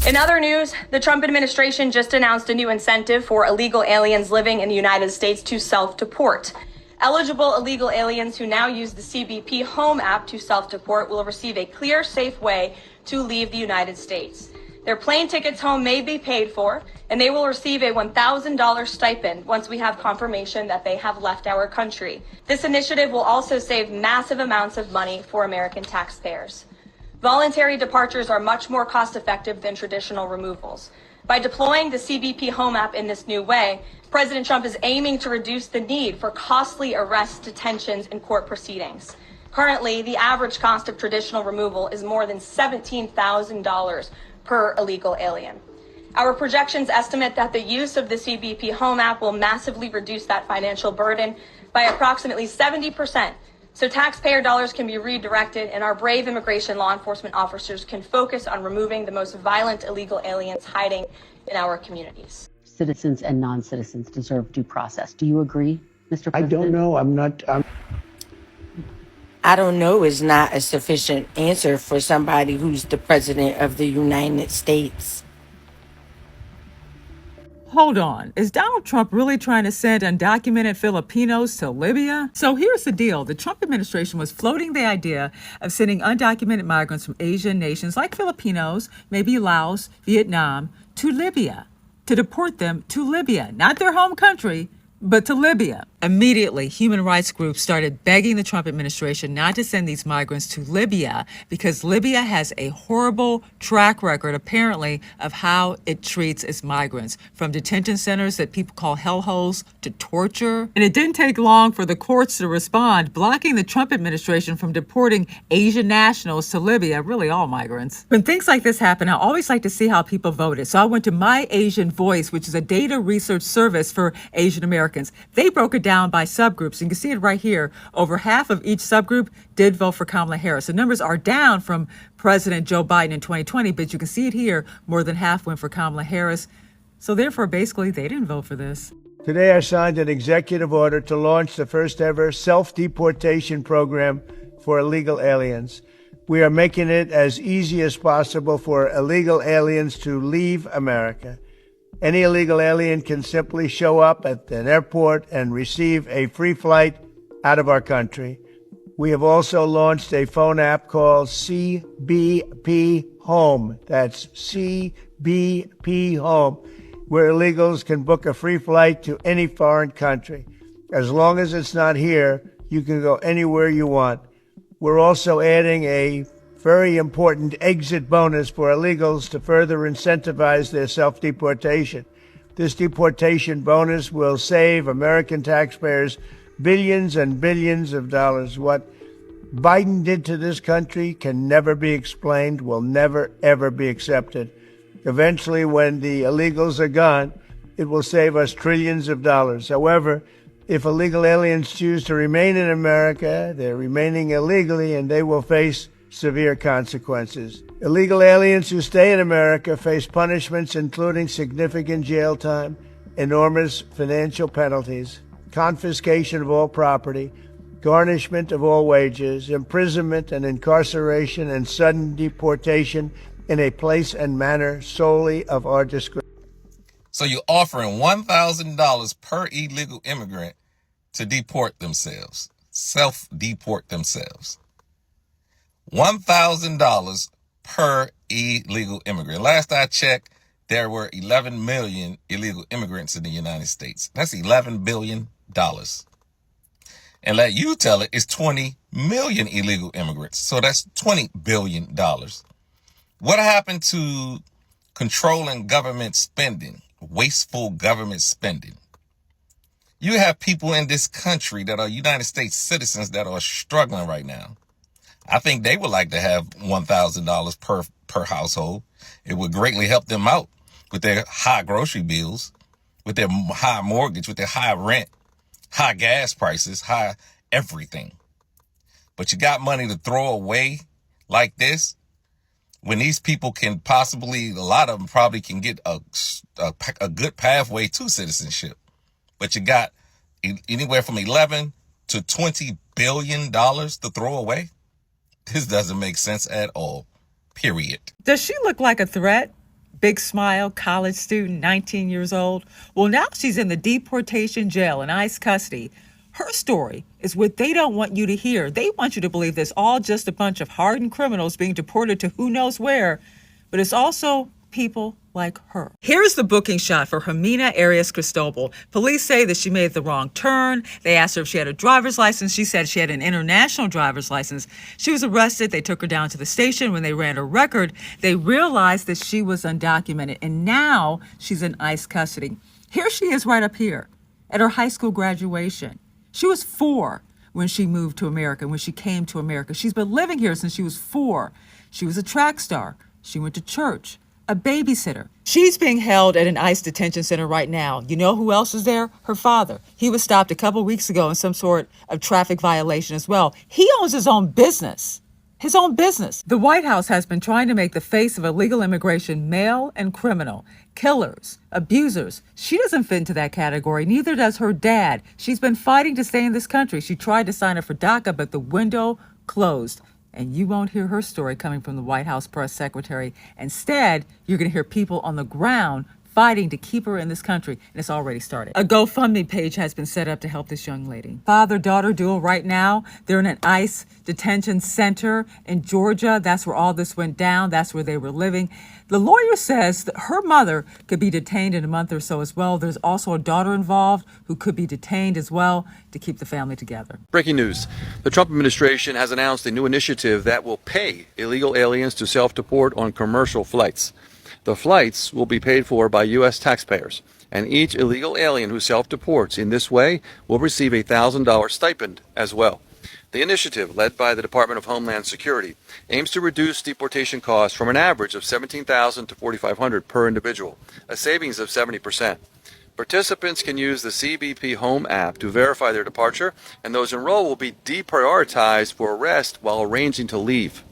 In other news, the Trump administration just announced a new incentive for illegal aliens living in the United States to self-deport. Eligible illegal aliens who now use the CBP Home app to self-deport will receive a clear, safe way to leave the United States. Their plane tickets home may be paid for, and they will receive a $1,000 stipend once we have confirmation that they have left our country. This initiative will also save massive amounts of money for American taxpayers. Voluntary departures are much more cost-effective than traditional removals. By deploying the CBP Home app in this new way, President Trump is aiming to reduce the need for costly arrests, detentions, and court proceedings. Currently, the average cost of traditional removal is more than $17,000 per illegal alien. Our projections estimate that the use of the CBP Home app will massively reduce that financial burden by approximately 70%. So taxpayer dollars can be redirected and our brave immigration law enforcement officers can focus on removing the most violent illegal aliens hiding in our communities. Citizens and non-citizens deserve due process. Do you agree, Mr. President? I don't know. I don't know is not a sufficient answer for somebody who's the president of the United States. Hold on. Is Donald Trump really trying to send undocumented Filipinos to Libya? So here's the deal. The Trump administration was floating the idea of sending undocumented migrants from Asian nations like Filipinos, maybe Laos, Vietnam, to Libya, to deport them to Libya, not their home country, but to Libya. Immediately, human rights groups started begging the Trump administration not to send these migrants to Libya because Libya has a horrible track record, apparently, of how it treats its migrants, from detention centers that people call hellholes to torture. And it didn't take long for the courts to respond, blocking the Trump administration from deporting Asian nationals to Libya, really all migrants. When things like this happen, I always like to see how people voted. So I went to My Asian Voice, which is a data research service for Asian Americans. They broke it down by subgroups. You can see it right here. Over half of each subgroup did vote for Kamala Harris. The numbers are down from President Joe Biden in 2020, but you can see it here. More than half went for Kamala Harris. So therefore, basically, they didn't vote for this. Today, I signed an executive order to launch the first ever self-deportation program for illegal aliens. We are making it as easy as possible for illegal aliens to leave America. Any illegal alien can simply show up at an airport and receive a free flight out of our country. We have also launched a phone app called CBP Home. That's CBP Home, where illegals can book a free flight to any foreign country. As long as it's not here, you can go anywhere you want. We're also adding a very important exit bonus for illegals to further incentivize their self-deportation. This deportation bonus will save American taxpayers billions and billions of dollars. What Biden did to this country can never be explained, will never, ever be accepted. Eventually, when the illegals are gone, it will save us trillions of dollars. However, if illegal aliens choose to remain in America, they're remaining illegally and they will face severe consequences. Illegal aliens who stay in America face punishments including significant jail time, enormous financial penalties, confiscation of all property, garnishment of all wages, imprisonment and incarceration, and sudden deportation in a place and manner solely of our discretion. So you're offering $1,000 per illegal immigrant to deport themselves, self-deport themselves. $1,000 per illegal immigrant. Last I checked, there were 11 million illegal immigrants in the United States. That's $11 billion. And let you tell it, it's 20 million illegal immigrants. So that's $20 billion. What happened to controlling government spending, wasteful government spending? You have people in this country that are United States citizens that are struggling right now. I think they would like to have $1,000 per household. It would greatly help them out with their high grocery bills, with their high mortgage, with their high rent, high gas prices, high everything. But you got money to throw away like this when these people can possibly, a lot of them probably can get a good pathway to citizenship. But you got anywhere from 11 to $20 billion to throw away. This doesn't make sense at all, period. Does she look like a threat? big smile, college student, 19 years old. Well, now she's in the deportation jail in ICE custody. Her story is what they don't want you to hear. They want you to believe this all just a bunch of hardened criminals being deported to who knows where, but it's also people like her. Here's the booking shot for Jimena Arias Cristobal. Police say that she made the wrong turn. They asked her if she had a driver's license. She said she had an international driver's license. She was arrested. They took her down to the station. When they ran her record, they realized that she was undocumented, and now she's in ICE custody. Here she is right up here at her high school graduation. She was 4 when she moved to America, when she came to America. She's been living here since she was 4. She was a track star. She went to church, a babysitter. She's being held at an ICE detention center right now. You know who else is there? Her father. He was stopped a couple weeks ago in some sort of traffic violation as well. He owns his own business. His own business. The White House has been trying to make the face of illegal immigration male and criminal. Killers, abusers. She doesn't fit into that category. Neither does her dad. She's been fighting to stay in this country. She tried to sign up for DACA, but the window closed. And you won't hear her story coming from the White House press secretary. Instead, you're going to hear people on the ground fighting to keep her in this country, and it's already started. A GoFundMe page has been set up to help this young lady. Father-daughter duo right now, they're in an ICE detention center in Georgia. That's where all this went down. That's where they were living. The lawyer says that her mother could be detained in a month or so as well. There's also a daughter involved who could be detained as well to keep the family together. Breaking news. The Trump administration has announced a new initiative that will pay illegal aliens to self-deport on commercial flights. The flights will be paid for by U.S. taxpayers, and each illegal alien who self-deports in this way will receive a $1,000 stipend as well. The initiative, led by the Department of Homeland Security, aims to reduce deportation costs from an average of $17,000 to $4,500 per individual, a savings of 70%. Participants can use the CBP Home app to verify their departure, and those enrolled will be deprioritized for arrest while arranging to leave.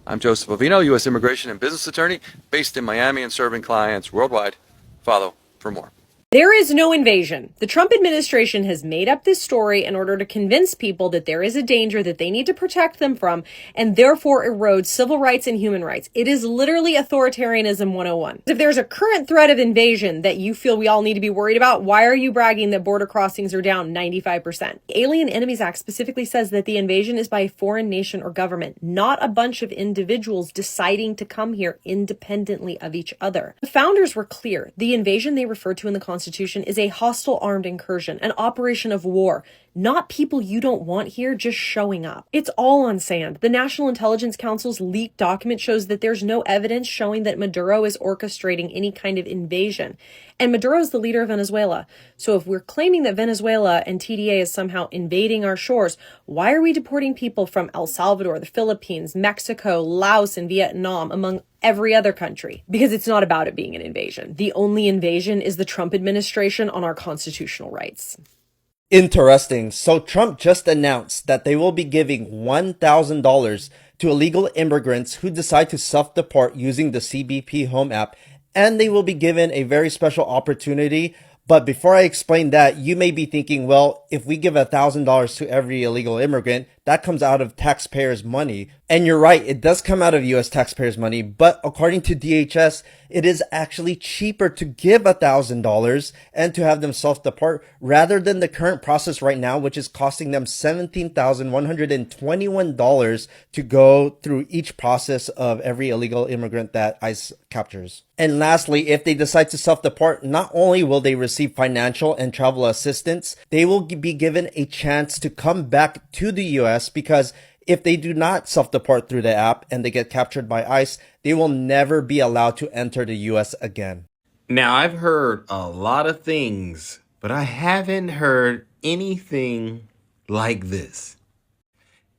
I'm Joseph Ovino, U.S. immigration and business attorney based in Miami and serving clients worldwide. Follow for more. There is no invasion. The Trump administration has made up this story in order to convince people that there is a danger that they need to protect them from and therefore erode civil rights and human rights. It is literally authoritarianism 101. If there's a current threat of invasion that you feel we all need to be worried about, why are you bragging that border crossings are down 95%? The Alien Enemies Act specifically says that the invasion is by a foreign nation or government, not a bunch of individuals deciding to come here independently of each other. The founders were clear. The invasion they referred to in the Constitution is a hostile armed incursion, an operation of war, not people you don't want here just showing up. It's all on sand. The National Intelligence Council's leaked document shows that there's no evidence showing that Maduro is orchestrating any kind of invasion. And Maduro is the leader of Venezuela. So if we're claiming that Venezuela and TDA is somehow invading our shores, why are we deporting people from El Salvador, the Philippines, Mexico, Laos, and Vietnam, among every other country? Because it's not about it being an invasion. The only invasion is the Trump administration on our constitutional rights. Interesting. So Trump just announced that they will be giving $1,000 to illegal immigrants who decide to self-deport using the CBP Home app, and they will be given a very special opportunity. But before I explain that, you may be thinking, well, if we give $1,000 to every illegal immigrant, that comes out of taxpayers' money. And you're right, it does come out of U.S. taxpayers' money, but according to DHS, it is actually cheaper to give $1,000 and to have them self-deport rather than the current process right now, which is costing them $17,121 to go through each process of every illegal immigrant that ICE captures. And lastly, if they decide to self-deport, not only will they receive financial and travel assistance, they will be given a chance to come back to the U.S. because if they do not self-deport through the app and they get captured by ICE, they will never be allowed to enter the U.S. again. Now, I've heard a lot of things, but I haven't heard anything like this.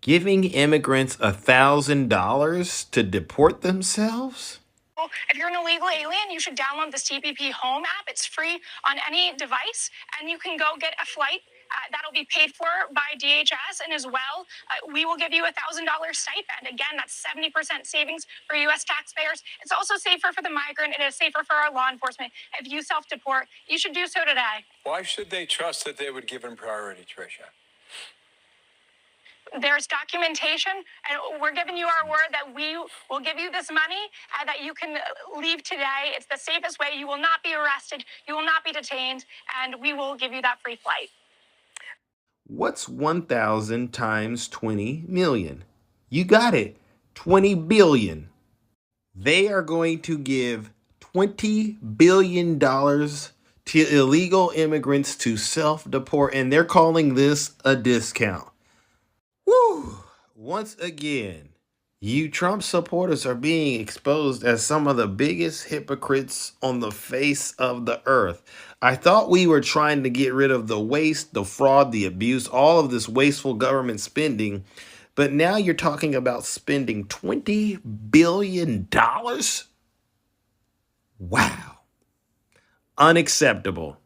Giving immigrants $1,000 to deport themselves? If you're an illegal alien, you should download the CBP Home app. It's free on any device, and you can go get a flight that'll be paid for by DHS, and as well, we will give you $1,000 stipend. Again, that's 70% savings for U.S. taxpayers. It's also safer for the migrant. It is safer for our law enforcement. If you self-deport, you should do so today. Why should they trust that they would give him priority, Tricia? There's documentation, and we're giving you our word that we will give you this money and that you can leave today. It's the safest way. You will not be arrested. You will not be detained, and we will give you that free flight. What's 1,000 times 20 million? You got it. 20 billion. They are going to give $20 billion to illegal immigrants to self-deport, and they're calling this a discount. Woo! Once again, you Trump supporters are being exposed as some of the biggest hypocrites on the face of the earth. I thought we were trying to get rid of the waste, the fraud, the abuse, all of this wasteful government spending. But now you're talking about spending $20 billion? Wow. Unacceptable.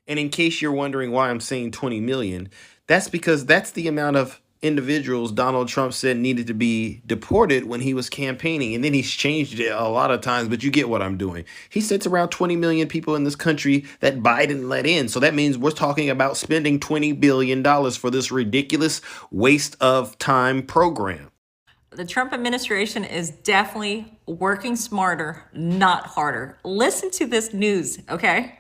And in case you're wondering why I'm saying 20 million, that's because that's the amount of individuals Donald Trump said needed to be deported when he was campaigning. And then he's changed it a lot of times, but you get what I'm doing. He said it's around 20 million people in this country that Biden let in. So that means we're talking about spending $20 billion for this ridiculous waste of time program. The Trump administration is definitely working smarter, not harder. Listen to this news, okay?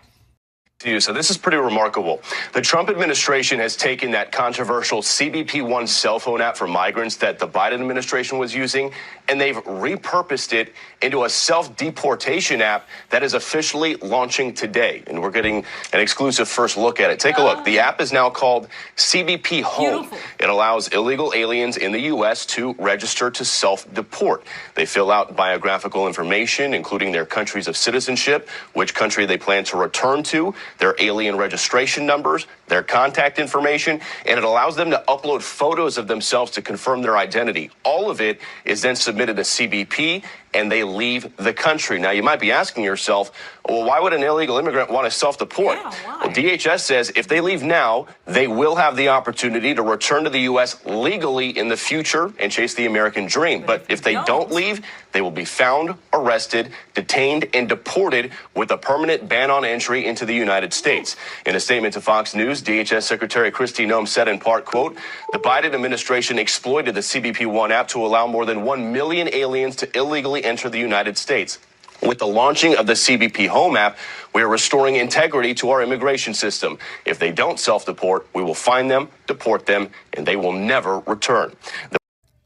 So this is pretty remarkable. The Trump administration has taken that controversial CBP-1 cell phone app for migrants that the Biden administration was using, and they've repurposed it into a self-deportation app that is officially launching today. And we're getting an exclusive first look at it. Take a look. The app is now called CBP Home. Beautiful. It allows illegal aliens in the U.S. to register to self-deport. They fill out biographical information, including their countries of citizenship, which country they plan to return to, their alien registration numbers, their contact information, and it allows them to upload photos of themselves to confirm their identity. All of it is then submitted to CBP, and they leave the country. Now, you might be asking yourself, well, why would an illegal immigrant want to self-deport? Yeah, why? Well, DHS says if they leave now, they will have the opportunity to return to the U.S. legally in the future and chase the American dream. But if they don't leave, they will be found, arrested, detained, and deported with a permanent ban on entry into the United States. In a statement to Fox News, DHS Secretary Kristi Noem said in part, quote, the Biden administration exploited the CBP-1 app to allow more than 1 million aliens to illegally enter the United States. With the launching of the CBP Home app, we are restoring integrity to our immigration system. If they don't self-deport, we will find them, deport them, and they will never return.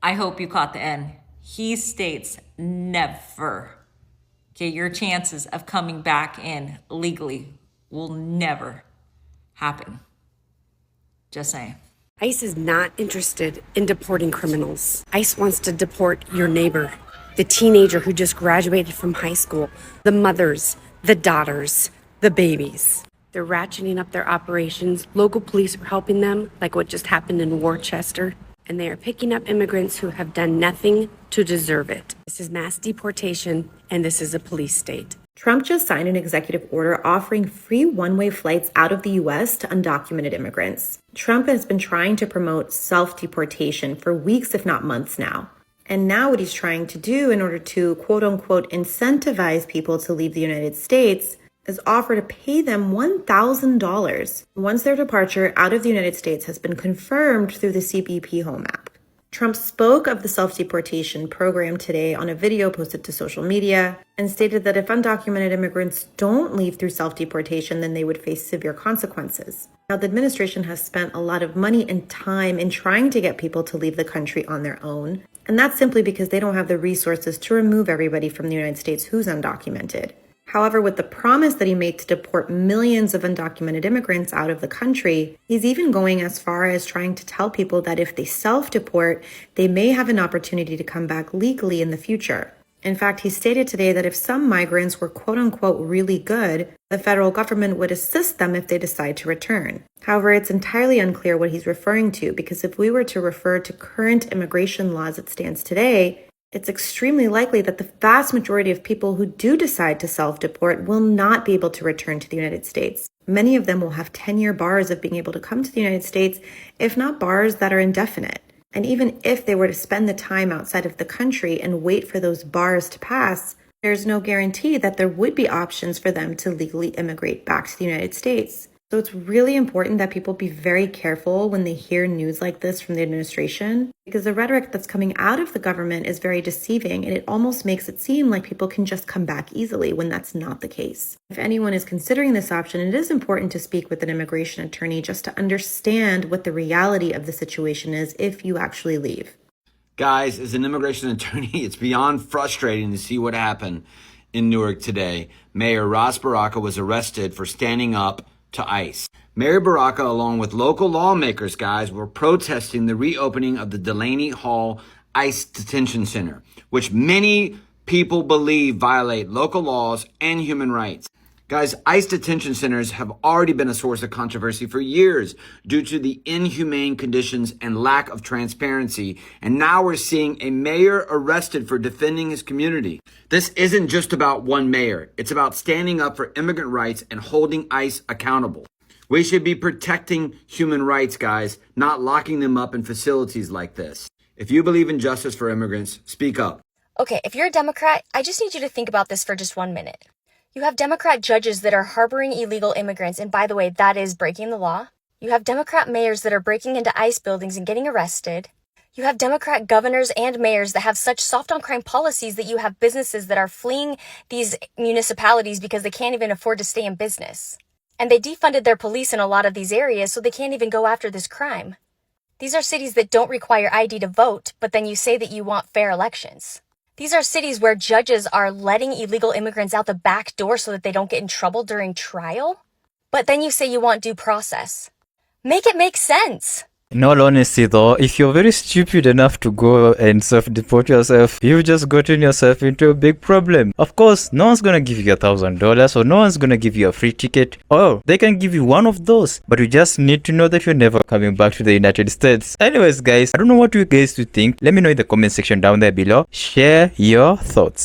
I hope you caught the end. He states never. Okay, your chances of coming back in legally will never happen. Just saying. ICE is not interested in deporting criminals. ICE wants to deport your neighbor, the teenager who just graduated from high school, the mothers, the daughters, the babies. They're ratcheting up their operations. Local police are helping them, like what just happened in Worcester. And they are picking up immigrants who have done nothing to deserve it. This is mass deportation, and this is a police state. Trump just signed an executive order offering free one-way flights out of the U.S. to undocumented immigrants. Trump has been trying to promote self-deportation for weeks, if not months now. And now what he's trying to do in order to, quote-unquote, incentivize people to leave the United States is offer to pay them $1,000 once their departure out of the United States has been confirmed through the CBP Home app. Trump spoke of the self-deportation program today on a video posted to social media and stated that if undocumented immigrants don't leave through self-deportation, then they would face severe consequences. Now, the administration has spent a lot of money and time in trying to get people to leave the country on their own, and that's simply because they don't have the resources to remove everybody from the United States who's undocumented. However, with the promise that he made to deport millions of undocumented immigrants out of the country, he's even going as far as trying to tell people that if they self-deport, they may have an opportunity to come back legally in the future. In fact, he stated today that if some migrants were quote-unquote really good, the federal government would assist them if they decide to return. However, it's entirely unclear what he's referring to, because if we were to refer to current immigration laws as it stands today, it's extremely likely that the vast majority of people who do decide to self-deport will not be able to return to the United States. Many of them will have 10-year bars of being able to come to the United States, if not bars that are indefinite. And even if they were to spend the time outside of the country and wait for those bars to pass, there's no guarantee that there would be options for them to legally immigrate back to the United States. So it's really important that people be very careful when they hear news like this from the administration, because the rhetoric that's coming out of the government is very deceiving, and it almost makes it seem like people can just come back easily when that's not the case. If anyone is considering this option, it is important to speak with an immigration attorney just to understand what the reality of the situation is if you actually leave. Guys, as an immigration attorney, it's beyond frustrating to see what happened in Newark today. Mayor Ras Baraka was arrested for standing up to ICE. Mayor Baraka, along with local lawmakers, guys, were protesting the reopening of the Delaney Hall ICE Detention Center, which many people believe violate local laws and human rights. Guys, ICE detention centers have already been a source of controversy for years due to the inhumane conditions and lack of transparency. And now we're seeing a mayor arrested for defending his community. This isn't just about one mayor. It's about standing up for immigrant rights and holding ICE accountable. We should be protecting human rights, guys, not locking them up in facilities like this. If you believe in justice for immigrants, speak up. Okay, if you're a Democrat, I just need you to think about this for just 1 minute. You have Democrat judges that are harboring illegal immigrants, and by the way, that is breaking the law. You have Democrat mayors that are breaking into ICE buildings and getting arrested. You have Democrat governors and mayors that have such soft on crime policies that you have businesses that are fleeing these municipalities because they can't even afford to stay in business. And they defunded their police in a lot of these areas, so they can't even go after this crime. These are cities that don't require ID to vote, but then you say that you want fair elections. These are cities where judges are letting illegal immigrants out the back door so that they don't get in trouble during trial. But then you say you want due process. Make it make sense. In all honesty though, if you're very stupid enough to go and self-deport yourself, you've just gotten yourself into a big problem. Of course, no one's gonna give you $1,000 or no one's gonna give you a free ticket. Or they can give you one of those, but you just need to know that you're never coming back to the United States. Anyways guys, I don't know what you guys think. Let me know in the comment section down there below. Share your thoughts.